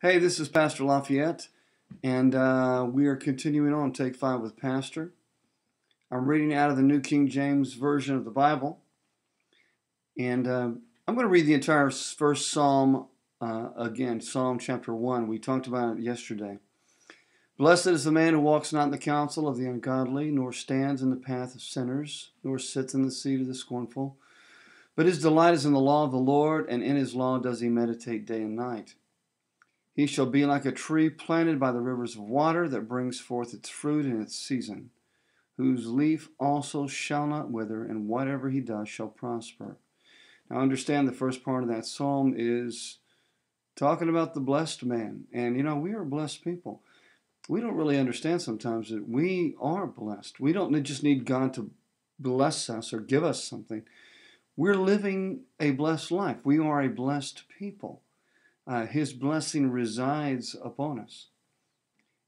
Hey, this is Pastor Lafayette, and we are continuing on Take 5 with Pastor. I'm reading out of the New King James Version of the Bible, and I'm going to read the entire first Psalm again, Psalm chapter 1. We talked about it yesterday. Blessed is the man who walks not in the counsel of the ungodly, nor stands in the path of sinners, nor sits in the seat of the scornful. But his delight is in the law of the Lord, and in his law does he meditate day and night. He shall be like a tree planted by the rivers of water that brings forth its fruit in its season, whose leaf also shall not wither, and whatever he does shall prosper. Now understand the first part of that psalm is talking about the blessed man. And we are blessed people. We don't really understand sometimes that we are blessed. We don't just need God to bless us or give us something. We're living a blessed life. We are a blessed people. His blessing resides upon us.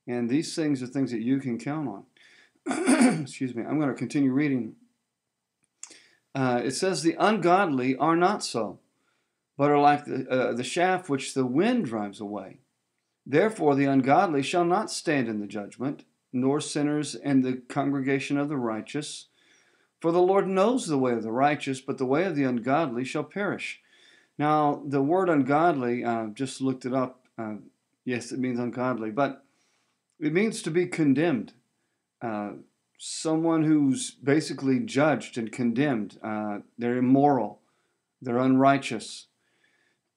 And these things are things that you can count on. Excuse me. I'm going to continue reading. It says, the ungodly are not so, but are like the chaff which the wind drives away. Therefore the ungodly shall not stand in the judgment, nor sinners in the congregation of the righteous. For the Lord knows the way of the righteous, but the way of the ungodly shall perish. Now, the word ungodly, just looked it up. Yes, it means ungodly, but it means to be condemned. Someone who's basically judged and condemned. They're immoral. They're unrighteous.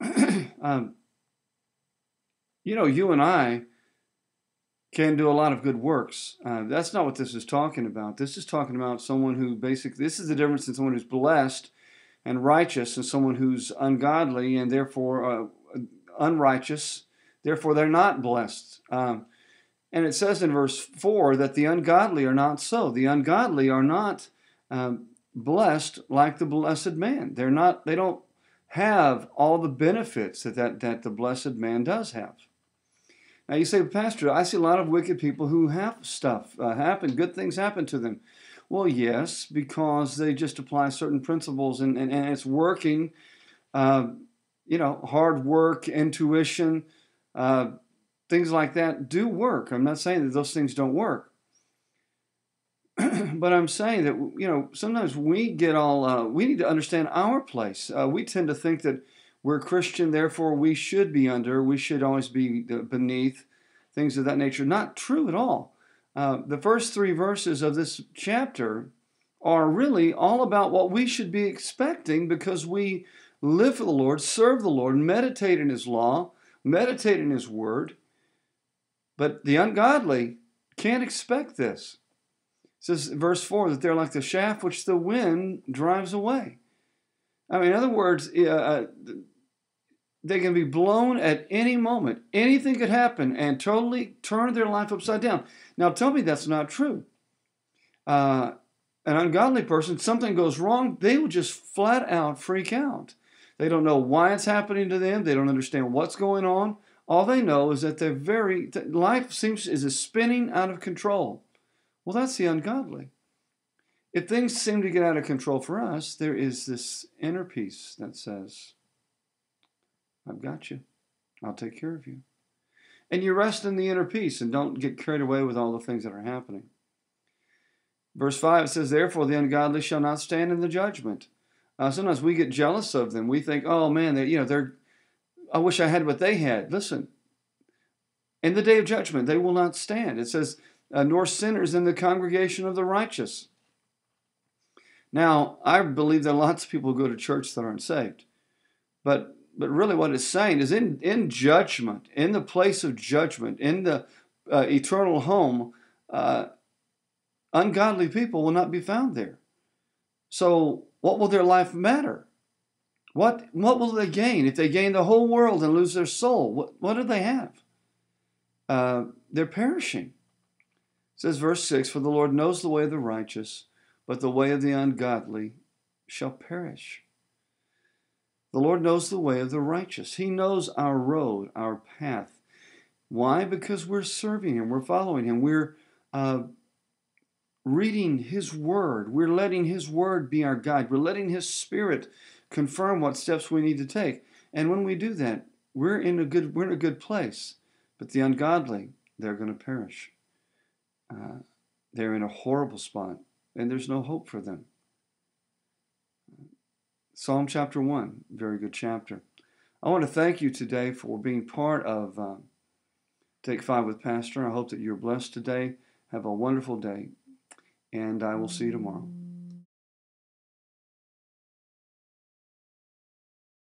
You and I can do a lot of good works. That's not what this is talking about. This is talking about someone who basically, this is the difference in someone who's blessed and righteous and someone who's ungodly and therefore unrighteous. Therefore, they're not blessed. And it says in verse 4 that the ungodly are not so. The ungodly are not blessed like the blessed man. They don't have all the benefits that the blessed man does have. Now you say, Pastor, I see a lot of wicked people who have stuff happen, good things happen to them. Well, yes, because they just apply certain principles and it's working. Hard work, intuition, things like that do work. I'm not saying that those things don't work. But I'm saying that, sometimes we get we need to understand our place. We tend to think that we're Christian, therefore we should always be beneath, things of that nature. Not true at all. The first 3 verses of this chapter are really all about what we should be expecting because we live for the Lord, serve the Lord, meditate in His law, meditate in His word. But the ungodly can't expect this. It says, verse 4, that they're like the chaff which the wind drives away. In other words, they can be blown at any moment. Anything could happen and totally turn their life upside down. Now, tell me that's not true. An ungodly person, something goes wrong, they will just flat out freak out. They don't know why it's happening to them. They don't understand what's going on. All they know is that life is spinning out of control. Well, that's the ungodly. If things seem to get out of control for us, there is this inner peace that says, I've got you. I'll take care of you. And you rest in the inner peace and don't get carried away with all the things that are happening. Verse 5 says, therefore the ungodly shall not stand in the judgment. Sometimes we get jealous of them. We think, oh man, I wish I had what they had. Listen, in the day of judgment, they will not stand. It says, nor sinners in the congregation of the righteous. Now, I believe that lots of people go to church that aren't saved. But really what it's saying is in judgment, in the place of judgment, in the eternal home, ungodly people will not be found there. So what will their life matter? What will they gain? If they gain the whole world and lose their soul, what do they have? They're perishing. It says verse 6, for the Lord knows the way of the righteous, but the way of the ungodly shall perish. The Lord knows the way of the righteous. He knows our road, our path. Why? Because we're serving Him. We're following Him. We're reading His Word. We're letting His Word be our guide. We're letting His Spirit confirm what steps we need to take. And when we do that, we're in a good place, but the ungodly, they're going to perish. They're in a horrible spot, and there's no hope for them. Psalm chapter 1, very good chapter. I want to thank you today for being part of Take 5 with Pastor. I hope that you're blessed today. Have a wonderful day, and I will see you tomorrow.